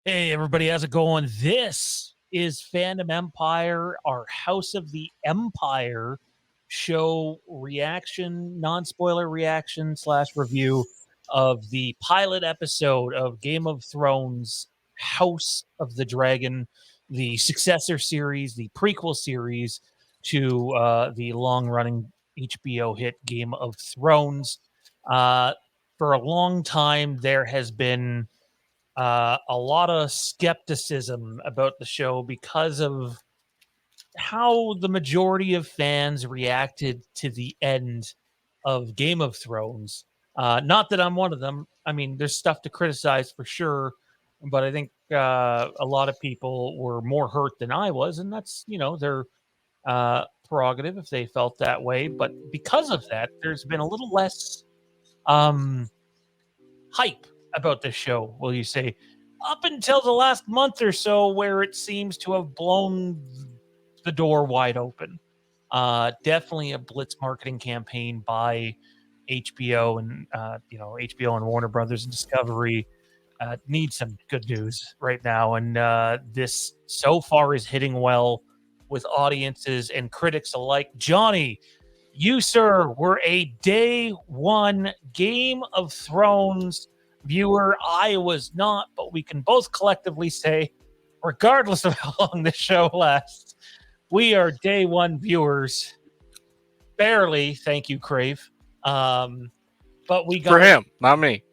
Hey, everybody, how's it going? This is Fandom Empire, our House of the Empire show reaction, non spoiler reaction slash review of the pilot episode of Game of Thrones House of the Dragon, the successor series, the prequel series to the long running HBO hit Game of Thrones. Uh, for a long time, there has been a lot of skepticism about the show because of how the majority of fans reacted to the end of Game of Thrones. Not that I'm one of them. I mean, there's stuff to criticize for sure, but I think a lot of people were more hurt than I was, and that's their prerogative if they felt that way. But because of that, there's been a little less um, hype about this show, will you say, up until the last month or so, where it seems to have blown the door wide open. Definitely a blitz marketing campaign by HBO and HBO and Warner Brothers and Discovery need some good news right now, and this so far is hitting well with audiences and critics alike. Johnny, you, sir, were a day one Game of Thrones viewer. I was not, but we can both collectively say, regardless of how long this show lasts, we are day one viewers. Barely, thank you, Crave. But we got For him, not me.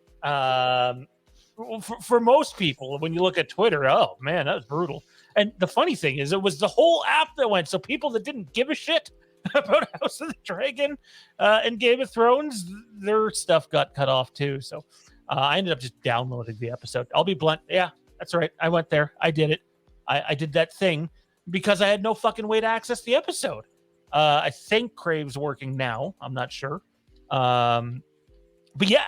For most people, when you look at Twitter, oh man, that was brutal. And the funny thing is, it was the whole app that went. So people that didn't give a shit about House of the Dragon and Game of Thrones, their stuff got cut off too. So I ended up just downloading the episode. I'll be blunt. Yeah, that's right. I went there. I did it. I did that thing because I had no fucking way to access the episode. I think Crave's working now. I'm not sure. But yeah,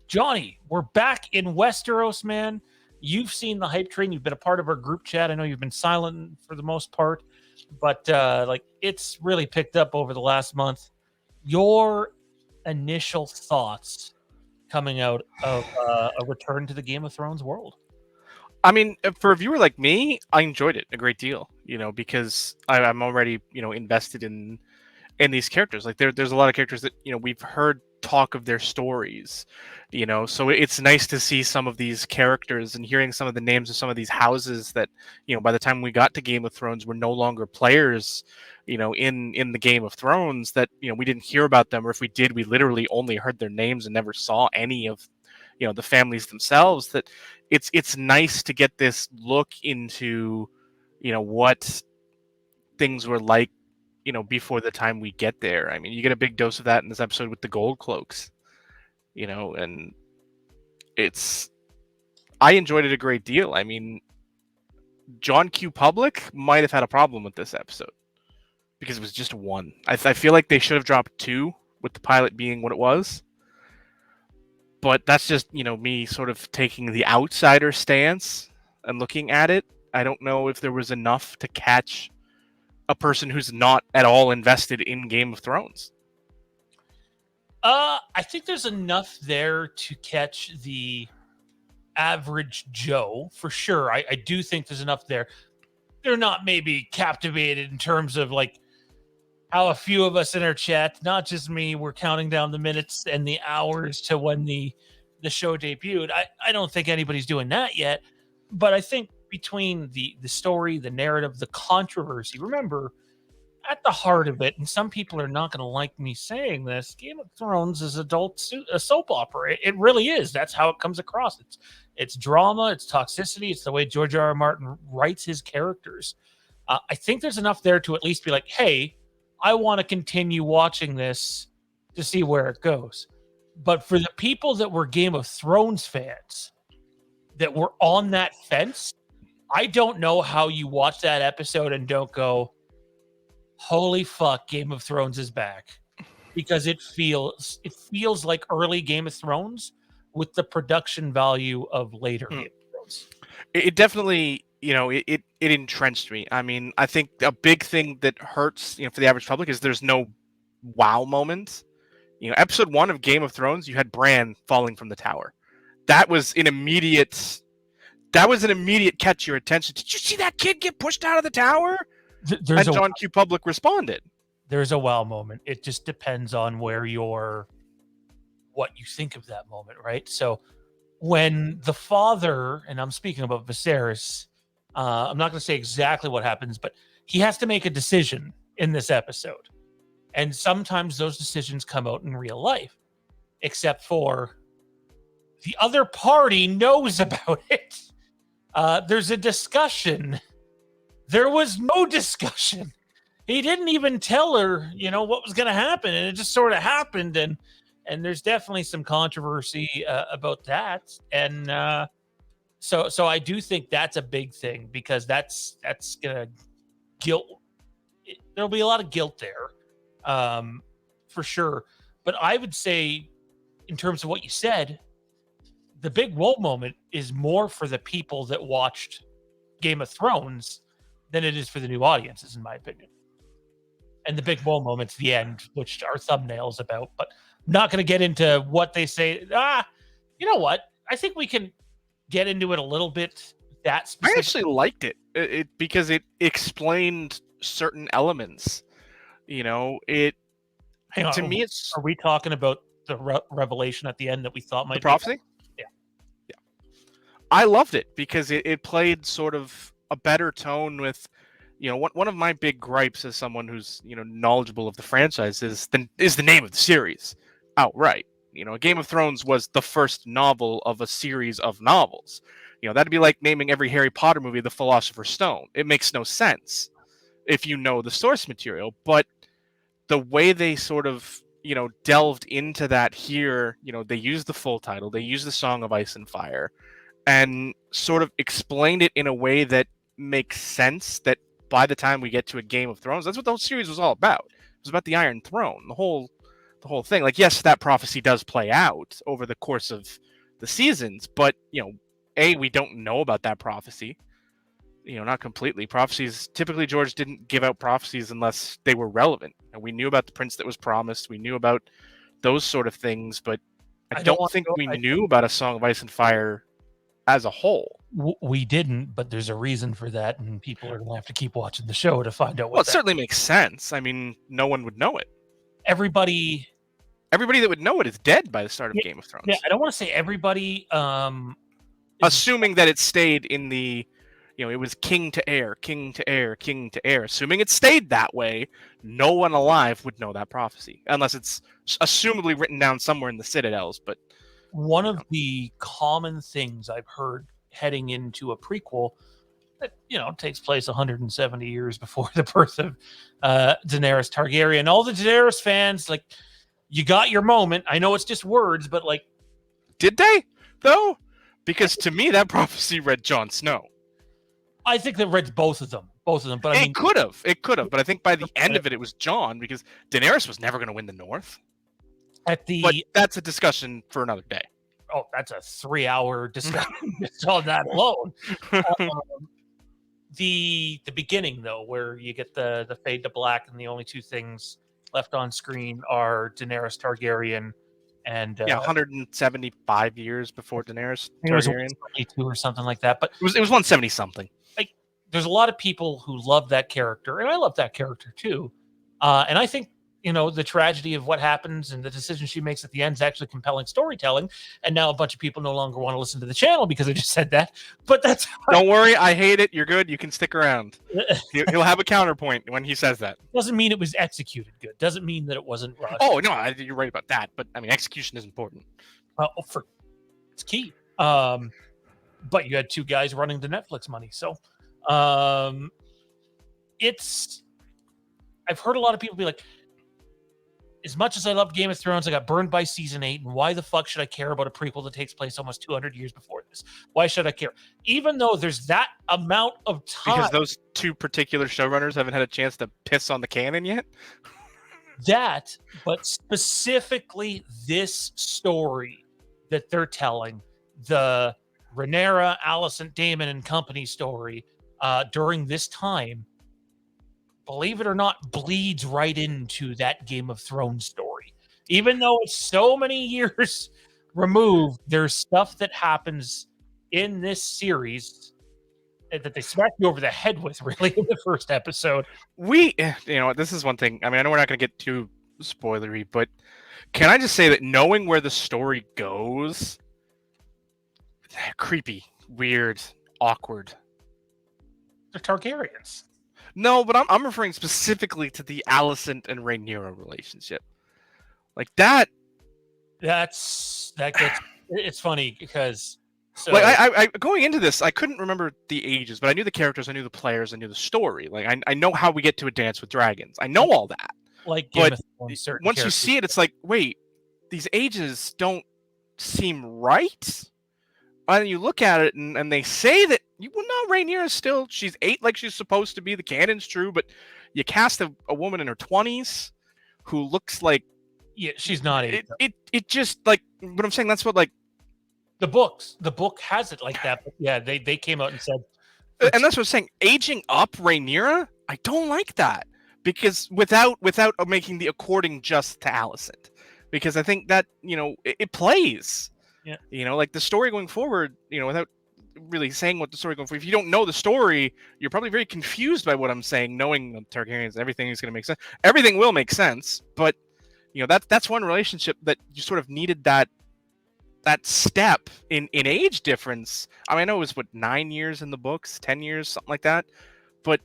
Johnny, we're back in Westeros, man. You've seen the hype train. You've been a part of our group chat. I know you've been silent for the most part, but it's really picked up over the last month. Your initial thoughts coming out of a return to the Game of Thrones world? I mean, for a viewer like me, I enjoyed it a great deal. Because I'm already invested in these characters. Like there's a lot of characters that we've heard talk of their stories. So it's nice to see some of these characters and hearing some of the names of some of these houses that by the time we got to Game of Thrones were no longer players. In the Game of Thrones that we didn't hear about them, or if we did, we literally only heard their names and never saw any of the families themselves. That it's nice to get this look into what things were like before the time we get there. I mean, you get a big dose of that in this episode with the gold cloaks, and I enjoyed it a great deal. I mean, John Q. Public might have had a problem with this episode because it was just one. I feel like they should have dropped two, with the pilot being what it was. But that's just, me sort of taking the outsider stance and looking at it. I don't know if there was enough to catch a person who's not at all invested in Game of Thrones. I think there's enough there to catch the average Joe for sure. I do think there's enough there. They're not maybe captivated in terms of like how a few of us in our chat, not just me, we're counting down the minutes and the hours to when the show debuted. I don't think anybody's doing that yet, but I think between the story, the narrative, the controversy, remember, at the heart of it, and some people are not going to like me saying this, Game of Thrones is a soap opera. It really is. That's how it comes across. It's drama, it's toxicity, it's the way George R. R. Martin writes his characters. I think there's enough there to at least be like, hey, I want to continue watching this to see where it goes. But for the people that were Game of Thrones fans that were on that fence, I don't know how you watch that episode and don't go, holy fuck, Game of Thrones is back. Because it feels like early Game of Thrones with the production value of later Game of Thrones. It definitely, it entrenched me. I mean, I think a big thing that hurts, for the average public is there's no wow moment. Episode 1 of Game of Thrones, you had Bran falling from the tower. That was an immediate that was an immediate catch your attention. Did you see that kid get pushed out of the tower? There's And a John Q. Public responded. there's a wow moment. It just depends on what you think of that moment, right? So when the father, and I'm speaking about Viserys, I'm not going to say exactly what happens, but he has to make a decision in this episode. And sometimes those decisions come out in real life, except for the other party knows about it. There's a discussion. There was no discussion. He didn't even tell her, what was going to happen, and it just sort of happened. And there's definitely some controversy about that. And so I do think that's a big thing, because that's gonna guilt. There'll be a lot of guilt there, for sure. But I would say, in terms of what you said, the big whoa moment is more for the people that watched Game of Thrones than it is for the new audiences, in my opinion. And the big whoa moment's the end, which our thumbnail's about. But I'm not going to get into what they say. You know what? I think we can get into it a little bit. That I specific. actually liked it because it explained certain elements. It Hang on. to me it's Are we talking about the revelation at the end that we thought might the prophecy. Yeah. I loved it because it played sort of a better tone with, one of my big gripes as someone who's knowledgeable of the franchise is the name of the series outright. Game of Thrones was the first novel of a series of novels. That'd be like naming every Harry Potter movie the Philosopher's Stone. It makes no sense if you know the source material. But the way they sort of delved into that here, they used the full title, they used the Song of Ice and Fire, and sort of explained it in a way that makes sense, that by the time we get to a Game of Thrones, that's what the whole series was all about. It was about the Iron Throne, the whole thing. Like, yes, that prophecy does play out over the course of the seasons, but we don't know about that prophecy. Not completely. Prophecies, typically George didn't give out prophecies unless they were relevant. And we knew about the prince that was promised. We knew about those sort of things, but I don't think we knew about a Song of Ice and Fire as a whole. We didn't, but there's a reason for that, and people are going to have to keep watching the show to find out what. Well, it certainly makes sense. I mean, no one would know it. Everybody that would know it is dead by the start of Game of Thrones. Yeah, I don't want to say everybody. Assuming that it stayed in the, it was king to heir, king to heir, king to heir. Assuming it stayed that way, no one alive would know that prophecy, unless it's assumably written down somewhere in the citadels. But one of the common things I've heard heading into a prequel that takes place 170 years before the birth of Daenerys Targaryen. All the Daenerys fans, like, you got your moment. I know it's just words, but like, did they though? Because to me, that prophecy read Jon Snow. I think that read both of them. But I mean, it could have. But I think by the end of it, it was Jon, because Daenerys was never going to win the North. But that's a discussion for another day. Oh, that's a 3-hour discussion just on that alone. The beginning, though, where you get the fade to black, and the only two things left on screen are Daenerys Targaryen and 175 years before Daenerys Targaryen. It was 172 or something like that. But it was 170 something. Like, there's a lot of people who love that character, and I love that character too. And I think the tragedy of what happens and the decision she makes at the end is actually compelling storytelling. And now a bunch of people no longer want to listen to the channel because I just said that. But that's don't worry, I hate it. You're good. You can stick around. He'll have a counterpoint when he says that. Doesn't mean it was executed good. Doesn't mean that it wasn't rushed. Oh no, you're right about that. But I mean, execution is important. It's key. But you had two guys running the Netflix money, so I've heard a lot of people be like, as much as I loved Game of Thrones, I got burned by season 8, and why the fuck should I care about a prequel that takes place almost 200 years before this? Why should I care? Even though there's that amount of time. Because those two particular showrunners haven't had a chance to piss on the canon yet? That, but specifically this story that they're telling, the Rhaenyra, Alicent, Daemon, and company story during this time, believe it or not, bleeds right into that Game of Thrones story. Even though it's so many years removed, there's stuff that happens in this series that they smacked you over the head with, really, in the first episode. This is one thing. I mean, I know we're not going to get too spoilery, but can I just say that knowing where the story goes, creepy, weird, awkward. They're Targaryens. No, but I'm referring specifically to the Alicent and Rhaenyra relationship. Like that. That gets. It's funny because like I going into this, I couldn't remember the ages, but I knew the characters, I knew the players, I knew the story. Like I know how we get to a Dance with Dragons. I know all that. Like Game of Thrones, once you see it, it's like, wait, these ages don't seem right. And you look at it, and they say that Rhaenyra is still, she's 8 like she's supposed to be. The canon's true, but you cast a woman in her 20s who looks like, yeah, she's not 8. It just, like, what I'm saying, that's what, like, the book has it like that. But yeah, they came out and said, and that's what I'm saying. Aging up Rhaenyra, I don't like that, because without making the according just to Alicent, because I think that it plays. Yeah. Like the story going forward, without really saying what the story going forward. If you don't know the story, you're probably very confused by what I'm saying. Knowing the Targaryens, everything is going to make sense. Everything will make sense, but that's one relationship that you sort of needed that step in age difference. I mean, I know it was 9 years in the books, 10 years, something like that. But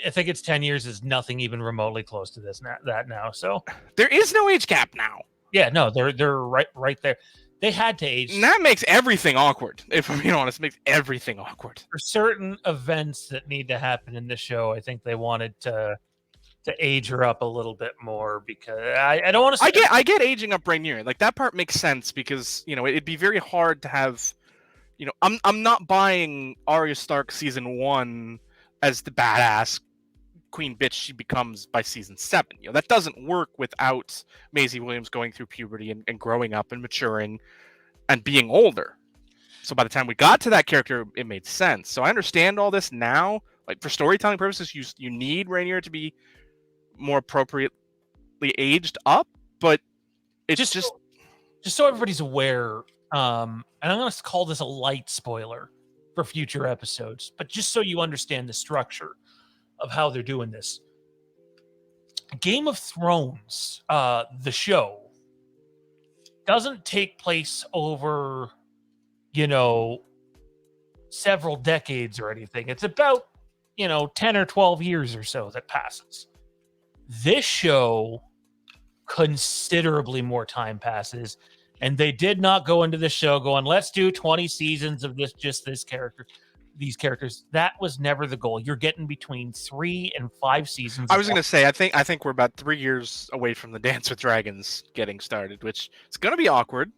I think it's 10 years is nothing even remotely close to that now. So there is no age gap now. Yeah, no, they're right there. They had to age. And that makes everything awkward. If I'm being honest, it makes everything awkward. For certain events that need to happen in the show, I think they wanted to age her up a little bit more, because I don't want to. I get aging up Rhaenyra. Like that part makes sense, because it'd be very hard to have. I'm not buying Arya Stark season 1 as the badass queen bitch she becomes by season 7. That doesn't work without Maisie Williams going through puberty and growing up and maturing and being older. So by the time we got to that character, it made sense. So I understand all this now. Like for storytelling purposes, you need Rhaenyra to be more appropriately aged up, but it's just so everybody's aware. And I'm going to call this a light spoiler for future episodes, but just so you understand the structure of how they're doing this. Game of Thrones, the show, doesn't take place over, several decades or anything. It's about, 10 or 12 years or so that passes. This show, considerably more time passes, and they did not go into the show going, let's do 20 seasons of this character. These characters. That was never the goal. You're getting between 3 and 5 seasons. I was going to say, I think we're about 3 years away from the Dance with Dragons getting started, which is going to be awkward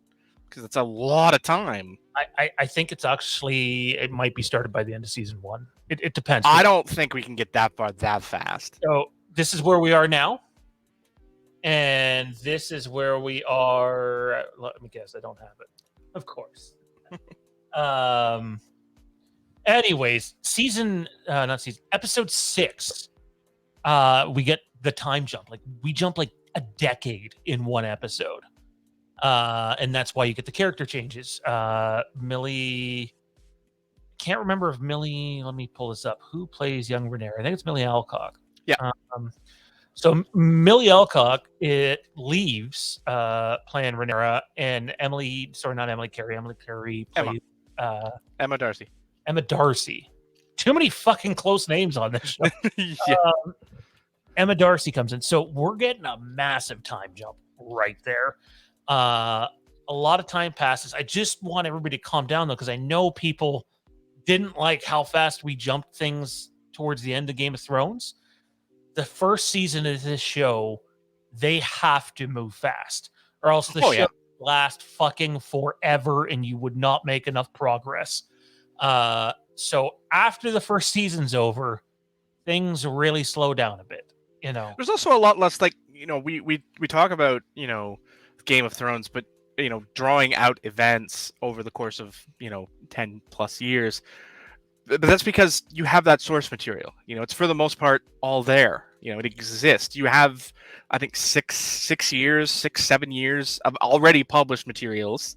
because it's a lot of time. I think it might be started by the end of season 1. It depends. I don't think we can get that far that fast. So this is where we are now, and this is where we are. Let me guess. I don't have it. Of course. Anyways, episode 6, we get the time jump. Like we jump like a decade in one episode. And that's why you get the character changes. Millie, can't remember if Millie, let me pull this up. Who plays young Rhaenyra? I think it's Millie Alcock. Yeah. So Millie Alcock, it leaves playing Rhaenyra, and Emily Carey plays Emma Darcy. Emma Darcy. Too many fucking close names on this show. Yeah. Emma Darcy comes in. So we're getting a massive time jump right there. A lot of time passes. I just want everybody to calm down, though, because I know people didn't like how fast we jumped things towards the end of Game of Thrones. The first season of this show, they have to move fast, or else the show would last fucking forever and you would not make enough progress. So after the first season's over, things really slow down a bit. There's also a lot less, like, we talk about, Game of Thrones, but drawing out events over the course of 10 plus years. But that's because you have that source material. It's for the most part all there. It exists. You have, I think, 7 years of already published materials,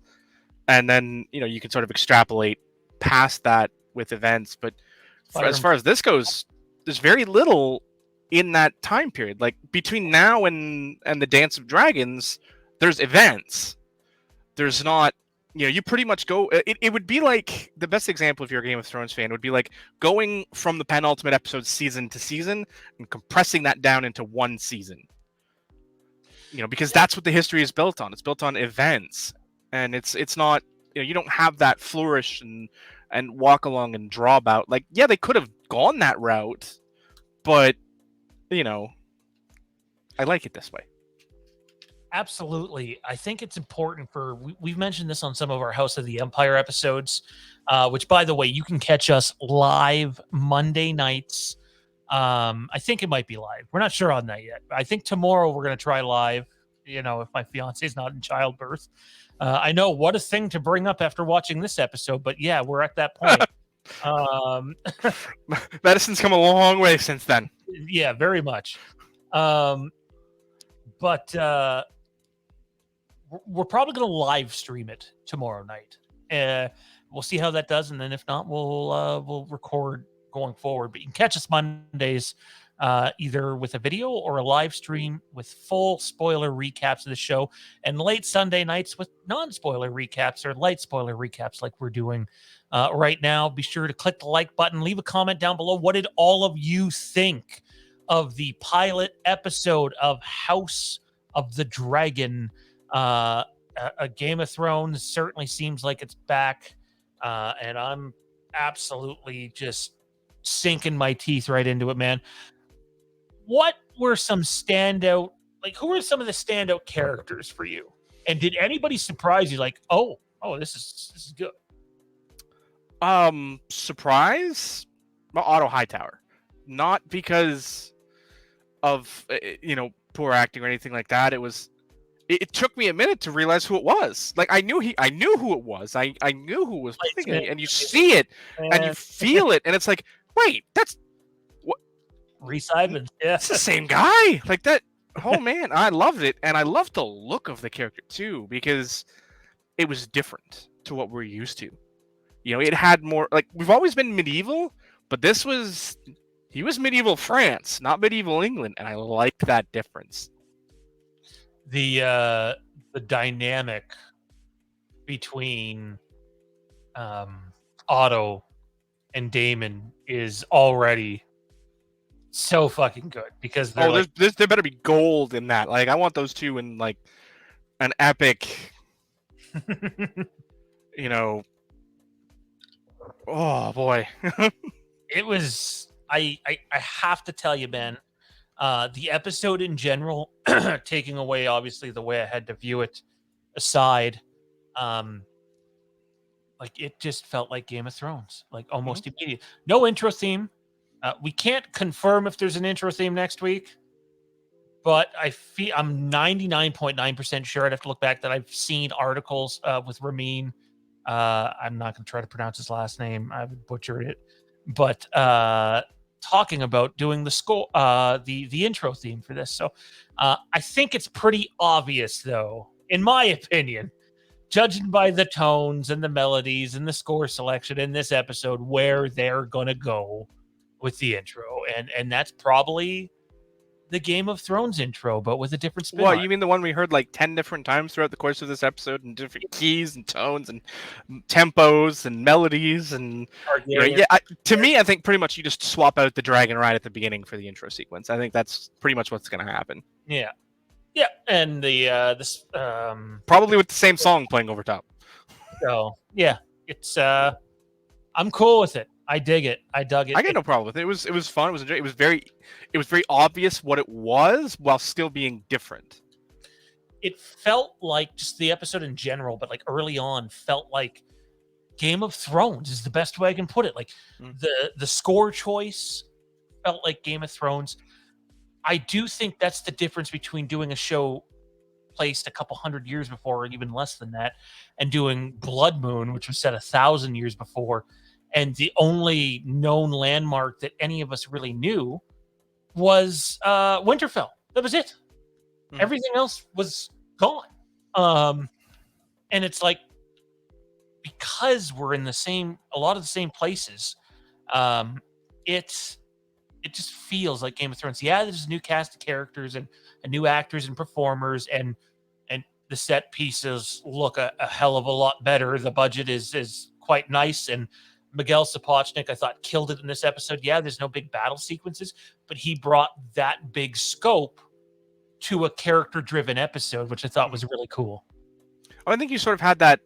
and then you can sort of extrapolate past that with events, but as Fire far as this goes, there's very little in that time period. Like between now and the Dance of Dragons, there's events. There's not, you pretty much go. It would be like the best example if you're a Game of Thrones fan would be like going from the penultimate episode season to season and compressing that down into one season. Because that's what the history is built on. It's built on events, and it's not. You don't have that flourish and walk along and draw about. Like, yeah, they could have gone that route, but I like it this way. Absolutely. I think it's important we've mentioned this on some of our House of the Empire episodes, which, by the way, you can catch us live Monday nights. I think it might be live. We're not sure on that yet. I think tomorrow we're going to try live, if my fiance is not in childbirth. I know, what a thing to bring up after watching this episode, but yeah, we're at that point. Medicine's come a long way since then. Yeah, very much. But we're probably going to live stream it tomorrow night. We'll see how that does, and then if not, we'll record going forward. But you can catch us Mondays either with a video or a live stream with full spoiler recaps of the show, and late Sunday nights with non-spoiler recaps or light spoiler recaps like we're doing right now. Be sure to click the like button, leave a comment down below. What did all of you think of the pilot episode of House of the Dragon? A Game of Thrones certainly seems like it's back, and I'm absolutely just sinking my teeth right into it, man. What were some standout, who were some of the standout characters for you? And did anybody surprise you? Like, oh, this is good. Surprise? Otto Hightower. Not because of poor acting or anything like that. It took me a minute to realize who it was. Like, I knew who it was. I knew who was playing it, and you see it and you feel it, and it's like, wait, that's what? Rhys Ifans. Yeah, it's the same guy. Like that. Oh man, I loved it, and I loved the look of the character too, because it was different to what we're used to. It had more, like, we've always been medieval, but he was medieval France, not medieval England, and I like that difference. The dynamic between Otto and Damon is already so fucking good, because there better be gold in that. Like, I want those two in like an epic oh boy. It was, I have to tell you, Ben, the episode in general, taking away obviously the way I had to view it aside, like, it just felt like Game of Thrones, like almost immediate. No intro theme. We can't confirm if there's an intro theme next week, but I'm 99.9% sure. I'd have to look back, that I've seen articles with Ramin. I'm not going to try to pronounce his last name. I've butchered it, but talking about doing the score, the intro theme for this. So I think it's pretty obvious, though, in my opinion, judging by the tones and the melodies and the score selection in this episode, where they're going to go with the intro. And that's probably the Game of Thrones intro, but with a different spin. What, you mean the one we heard like 10 different times throughout the course of this episode, and different keys and tones and tempos and melodies and to me, I think pretty much you just swap out the dragon right at the beginning for the intro sequence. I think that's pretty much what's going to happen. Yeah, and this probably with the same song playing over top. So yeah, it's I'm cool with it. I dig it. I dug it. I got no problem with it. It was fun. It was very obvious what it was, while still being different. It felt like, just the episode in general, but like early on, felt like Game of Thrones is the best way I can put it. Like the score choice felt like Game of Thrones. I do think that's the difference between doing a show placed a couple hundred years before, or even less than that, and doing Blood Moon, which was set 1,000 years before. And the only known landmark that any of us really knew was Winterfell. That was it. Everything else was gone. And it's like, because we're in a lot of the same places. Um, it's it just feels like Game of Thrones. Yeah, there's a new cast of characters and new actors and performers, and the set pieces look a hell of a lot better. The budget is quite nice, and Miguel Sapochnik, I thought, killed it in this episode. Yeah, there's no big battle sequences, but he brought that big scope to a character-driven episode, which I thought was really cool. I think you sort of had that,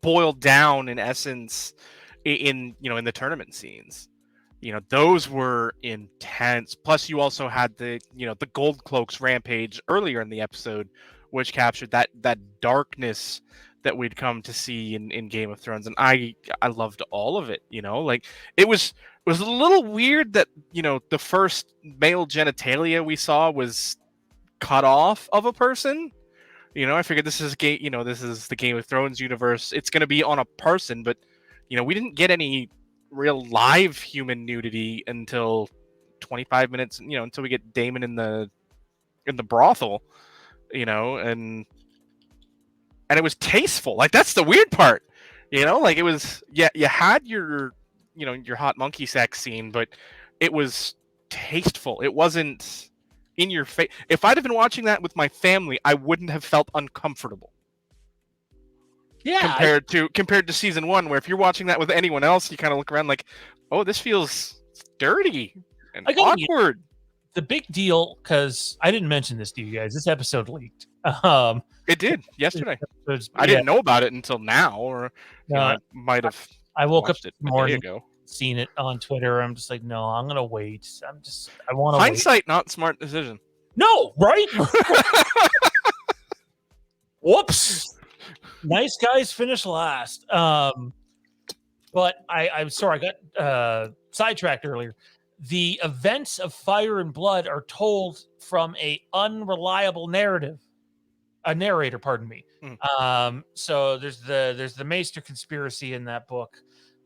boiled down in essence in the tournament scenes. Those were intense. Plus, you also had the Gold Cloaks rampage earlier in the episode, which captured that darkness that we'd come to see in Game of Thrones, and I loved all of it. Like it was a little weird that the first male genitalia we saw was cut off of a person. I figured this is this is the Game of Thrones universe. It's going to be on a person, but we didn't get any real live human nudity until 25 minutes, until we get Damon in the brothel, and it was tasteful. Like, that's the weird part. Like, it was, yeah, you had your hot monkey sex scene, but it was tasteful. It wasn't in your face. If I'd have been watching that with my family, I wouldn't have felt uncomfortable. Yeah, compared to season 1, where if you're watching that with anyone else, you kind of look around like, oh, this feels dirty and awkward. The big deal, because I didn't mention this to you guys, this episode leaked. It did yesterday. I didn't know about it until now, or I might have. I woke up this morning ago, seen it on Twitter. I'm just like, no, I'm gonna wait. I want to. Hindsight, not smart decision. No, right? Whoops. Nice guys finish last. But I'm sorry, I got sidetracked earlier. The events of Fire and Blood are told from a unreliable narrator, pardon me. So there's the Maester conspiracy in that book.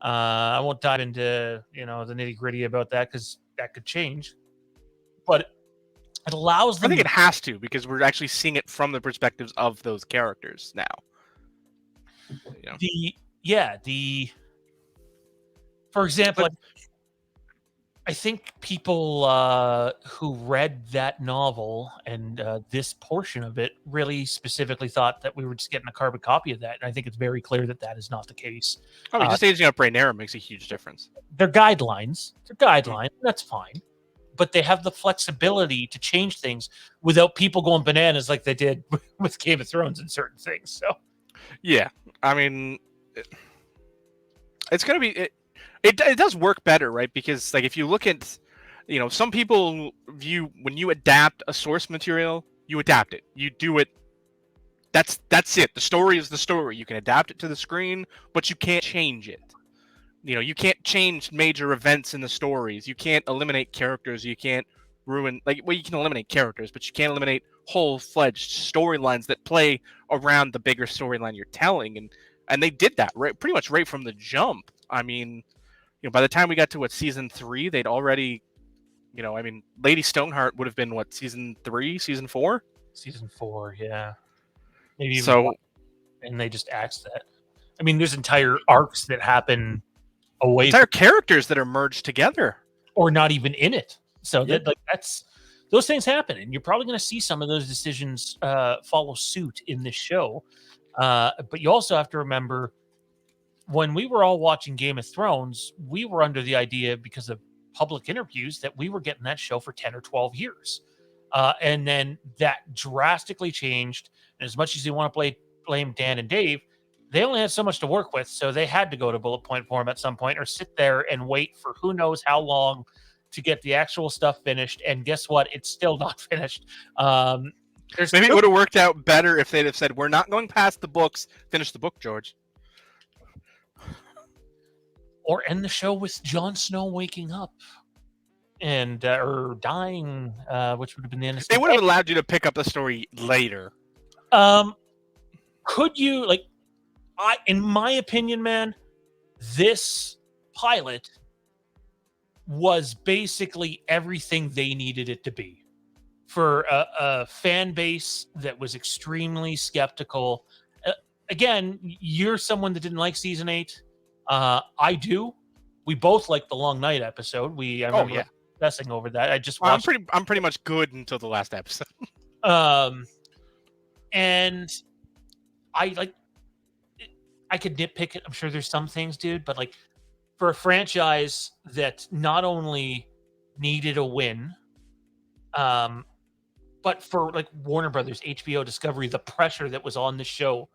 I won't dive into the nitty-gritty about that, because that could change. But it allows them. I think it has to, because we're actually seeing it from the perspectives of those characters now. For example, I think people who read that novel and this portion of it really specifically thought that we were just getting a carbon copy of that. And I think it's very clear that that is not the case. Just aging up Rhaenyra makes a huge difference. They're guidelines. That's fine. But they have the flexibility to change things without people going bananas like they did with Game of Thrones and certain things. So, yeah, I mean, it's going to be... It does work better, right? Because, like, if you look at, some people view when you adapt a source material, you adapt it. You do it. That's it. The story is the story. You can adapt it to the screen, but you can't change it. You can't change major events in the stories. You can't eliminate characters. You can't ruin, you can eliminate characters, but you can't eliminate whole-fledged storylines that play around the bigger storyline you're telling. And they did that pretty much right from the jump. I mean, by the time we got to season 3, they'd already, Lady Stoneheart would have been season 3, season 4? Season 4, yeah. Maybe even so, and they just axed that. I mean, there's entire arcs that happen away. Entire characters that are merged together, or not even in it. So that's those things happen, and you're probably going to see some of those decisions follow suit in this show. But you also have to remember, when we were all watching Game of Thrones, we were under the idea, because of public interviews, that we were getting that show for 10 or 12 years. And then that drastically changed. And as much as you want to blame Dan and Dave, they only had so much to work with. So they had to go to bullet point form at some point, or sit there and wait for who knows how long to get the actual stuff finished. And guess what? It's still not finished. Maybe it would have worked out better if they'd have said, we're not going past the books. Finish the book, George. Or end the show with Jon Snow waking up and or dying, which would have been the end of the They would have allowed you to pick up the story later. Could you, in my opinion, man, this pilot was basically everything they needed it to be for a fan base that was extremely skeptical. again, you're someone that didn't like season 8. I do. We both like the Long Night episode. I Oh remember yeah, obsessing over that. I just well, I'm watched. pretty much good until the last episode. Um, and I like. I could nitpick it. I'm sure there's some things, dude, but like for a franchise that not only needed a win, um, but for like Warner Brothers, HBO, Discovery, the pressure that was on the show.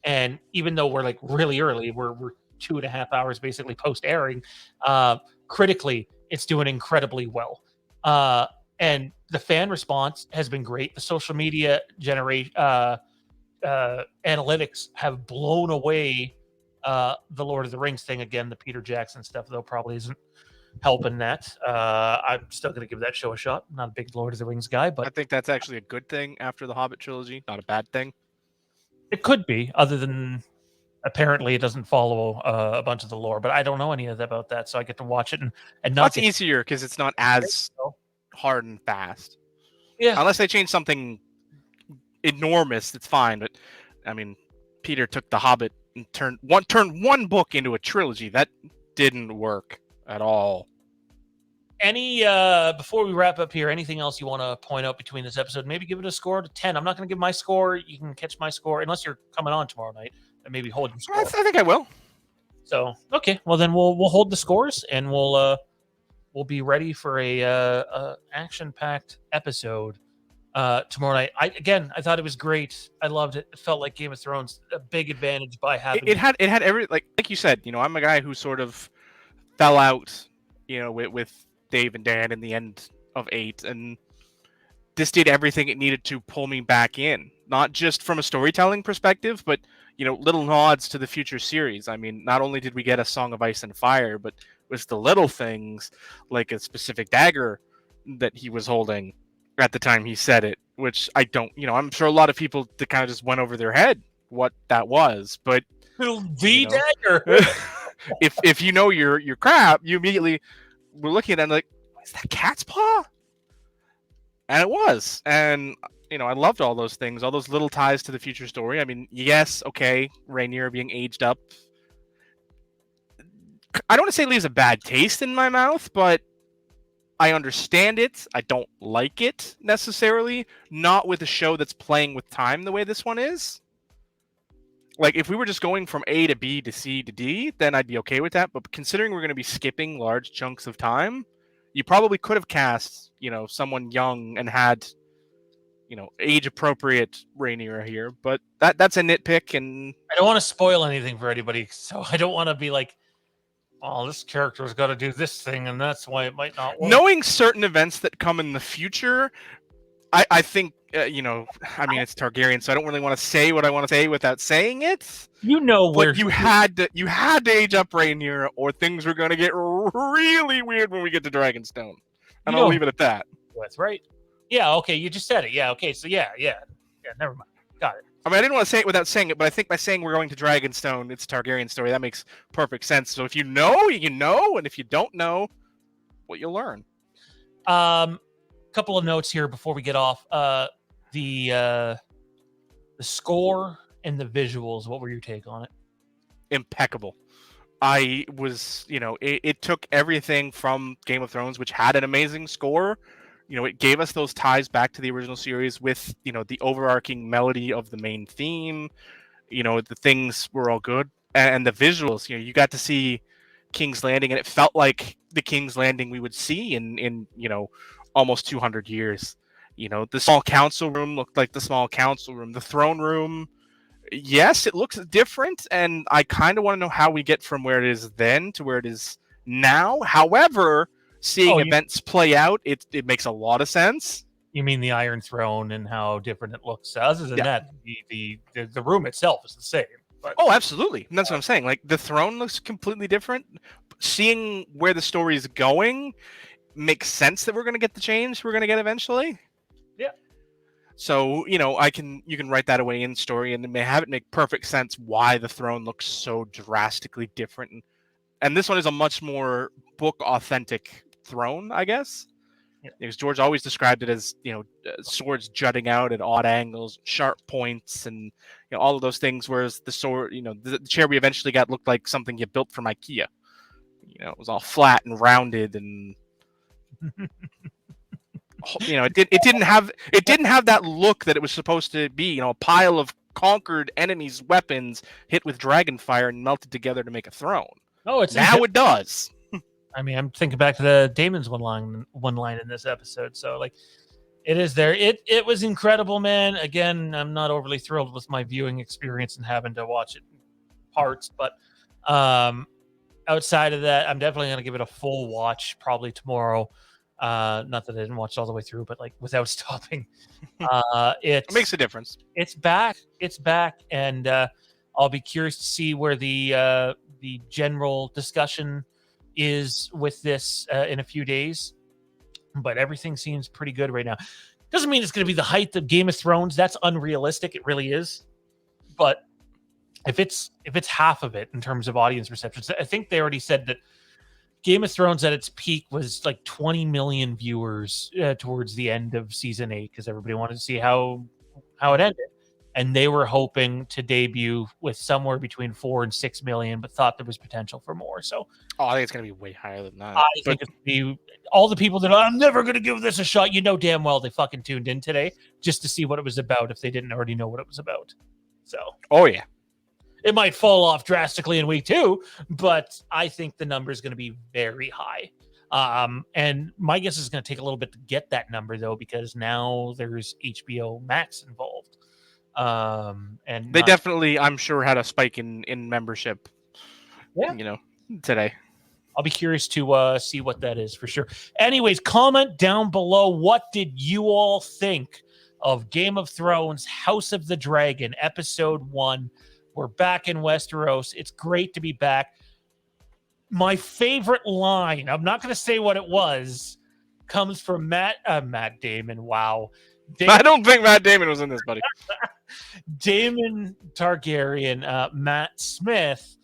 And even though we're like really early, we're 2.5 hours basically post airing, critically, it's doing incredibly well. Uh, and the fan response has been great. The social media analytics have blown away the Lord of the Rings thing. Again, the Peter Jackson stuff, though, probably isn't helping that. I'm still going to give that show a shot. I'm not a big Lord of the Rings guy, I but think that's actually a good thing after the Hobbit trilogy, not a bad thing. it could be, other than apparently it doesn't follow a bunch of the lore, but I don't know any of that about that, so I get to watch it and Well, not it's get. easier because it's not as hard and fast. Yeah, Unless they change something enormous, it's fine. But I mean, Peter took the Hobbit and turned one book into a trilogy. That didn't work at all. any before we wrap up here, anything else you want to point out between this episode? Maybe give it a score to 10. I'm not going to give my score. You can catch my score unless you're coming on tomorrow night and maybe hold your I, score. I think I will. So okay, well then we'll hold the scores and we'll be ready for a action packed episode tomorrow night. I thought it was great. I loved it. It felt like Game of Thrones. A big advantage by having It had every like you said. You know, I'm a guy who sort of fell out. You know, with Dave and Dan in the end of 8, and this did everything it needed to pull me back in, not just from a storytelling perspective, but you know, little nods to the future series. I mean, not only did we get a Song of Ice and Fire, but was the little things like a specific dagger that he was holding at the time he said it, which I don't, you know, I'm sure a lot of people that kind of just went over their head what that was, but little you V know, dagger. if you know your crap, you immediately were looking at it and like, is that cat's paw? And it was. And you know, I loved all those things, all those little ties to the future story. I mean, yes, okay, Rhaenyra being aged up. I don't want to say it leaves a bad taste in my mouth, but I understand it. I don't like it necessarily. Not with a show that's playing with time the way this one is. Like, if we were just going from A to B to C to D, then I'd be okay with that. But considering we're going to be skipping large chunks of time, you probably could have cast, you know, someone young and had, you know, age appropriate Rhaenyra here. But that's a nitpick, and I don't want to spoil anything for anybody, so I don't want to be like, oh, this character's got to do this thing, and that's why it might not work. knowing certain events that come in the future, I think, you know, I mean, it's Targaryen, so I don't really want to say what I want to say without saying it. You know where But you had to age up Rhaenyra, or things were going to get really weird when we get to Dragonstone. And I'll leave it at that. with, right? Yeah, okay, you just said it. Yeah, okay, so yeah, never mind. Got it. I mean, I didn't want to say it without saying it, but I think by saying we're going to Dragonstone, it's a Targaryen story. That makes perfect sense. So if you know, you know, and if you don't know, well, you'll learn. Couple of notes here before we get off. The score and the visuals. What were your take on it? Impeccable. I was, you know, it took everything from Game of Thrones, which had an amazing score. You know, it gave us those ties back to the original series with, you know, the overarching melody of the main theme. You know, the things were all good. And the visuals, you know, you got to see King's Landing, and it felt like the King's Landing we would see in you know, almost 200 years. You know, the small council room looked like the small council room. The throne room, yes, it looks different, and I kind of want to know how we get from where it is then to where it is now. However, seeing events play out, it makes a lot of sense. You mean the Iron Throne and how different it looks? Other than that, the room itself is the same. But, oh, absolutely. And that's what I'm saying. Like, the throne looks completely different. Seeing where the story is going makes sense that we're going to get the change we're going to get eventually. Yeah. So, you know, you can write that away in story and have it make perfect sense why the throne looks so drastically different. And this one is a much more book authentic throne, I guess. Because George always described it as swords jutting out at odd angles, sharp points, and all of those things. Whereas the sword, the chair we eventually got looked like something you built from IKEA. It was all flat and rounded, and it didn't have that look that it was supposed to be. A pile of conquered enemies' weapons hit with dragon fire and melted together to make a throne. Oh, it's now it does. I mean, I'm thinking back to the Damon's one line in this episode. So like, it is there. It was incredible, man. Again, I'm not overly thrilled with my viewing experience and having to watch it in parts, but outside of that, I'm definitely gonna give it a full watch probably tomorrow. Not that I didn't watch it all the way through, but like without stopping. It makes a difference. It's back, and I'll be curious to see where the general discussion is with this in a few days. But everything seems pretty good right now. Doesn't mean it's going to be the height of Game of Thrones. That's unrealistic. It really is. But if it's half of it in terms of audience reception, I think they already said that Game of Thrones at its peak was like 20 million viewers towards the end of season 8 because everybody wanted to see how it ended. And they were hoping to debut with somewhere between 4 and 6 million, but thought there was potential for more. So, I think it's going to be way higher than that. I think it's going to be all the people that I'm never going to give this a shot. Damn well they fucking tuned in today just to see what it was about if they didn't already know what it was about. So, oh yeah, it might fall off drastically in week 2, but I think the number is going to be very high. And my guess is going to take a little bit to get that number though, because now there's HBO Max involved. And they definitely, I'm sure, had a spike in membership. Yeah, today. I'll be curious to see what that is for sure. Anyways, comment down below, what did you all think of Game of Thrones House of the Dragon episode 1? We're back in Westeros. It's great to be back. My favorite line, I'm not going to say what it was, comes from Matt Damon. Wow. I don't think Matt Damon was in this, buddy. Daemon Targaryen, Matt Smith.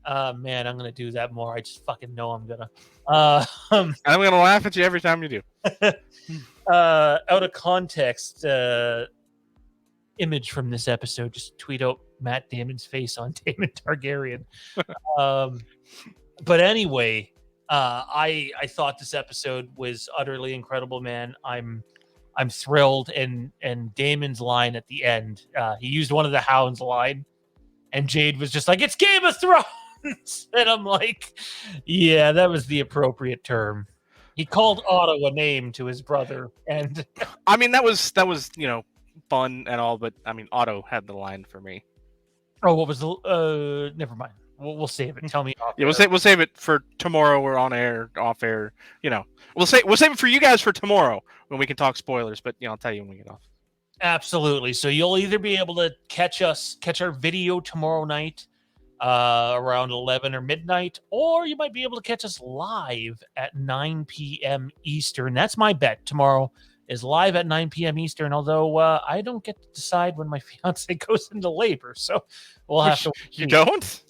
Man, I'm gonna do that more. I just fucking know I'm gonna. I'm gonna laugh at you every time you do. Out of context, image from this episode. Just tweet out Matt Damon's face on Daemon Targaryen. But anyway, I thought this episode was utterly incredible, man. I'm thrilled, and Damon's line at the end, he used one of the Hound's line, and Jade was just like, "It's Game of Thrones," and I'm like, "Yeah, that was the appropriate term." He called Otto a name to his brother, and I mean that was fun and all, but I mean Otto had the line for me. Oh, what was the? Never mind. We'll save it. Tell me. Yeah, we'll save it for tomorrow. We're on air, off air. We'll save it for you guys for tomorrow when we can talk spoilers. But I'll tell you when we get off. Absolutely. So you'll either be able to catch our video tomorrow night, around 11 or midnight, or you might be able to catch us live at 9 p.m. Eastern. That's my bet. Tomorrow is live at 9 p.m. Eastern. Although I don't get to decide when my fiance goes into labor, so we'll have to. You don't?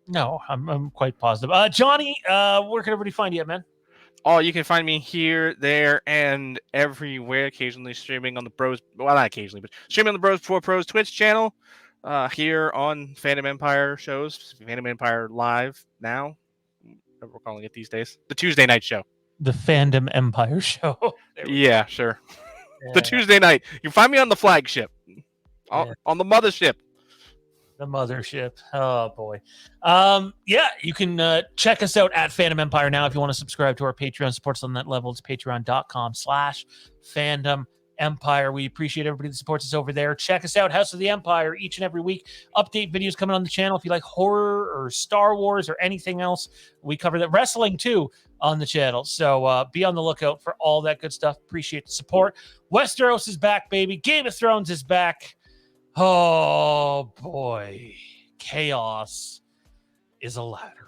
No, I'm quite positive. Johnny, where can everybody find you at, man? Oh, you can find me here, there, and everywhere. Occasionally streaming on the Bros. Well, not occasionally, but streaming on the Bros Before Pros Twitch channel. Here on Phantom Empire shows, Phantom Empire Live now. Whatever we're calling it these days. The Tuesday night show. The Fandom Empire show. Yeah, sure. Yeah. The Tuesday night. You can find me on the flagship. On the mothership. The mothership. Oh, boy. Yeah, you can check us out at Phantom Empire now if you want to subscribe to our Patreon. Supports on that level. It's patreon.com/Fandom Empire. We appreciate everybody that supports us over there. Check us out, House of the Empire, each and every week. Update videos coming on the channel. If you like horror or Star Wars or anything else, we cover that. Wrestling, too, on the channel. So be on the lookout for all that good stuff. Appreciate the support. Westeros is back, baby. Game of Thrones is back. Oh, boy. Chaos is a ladder.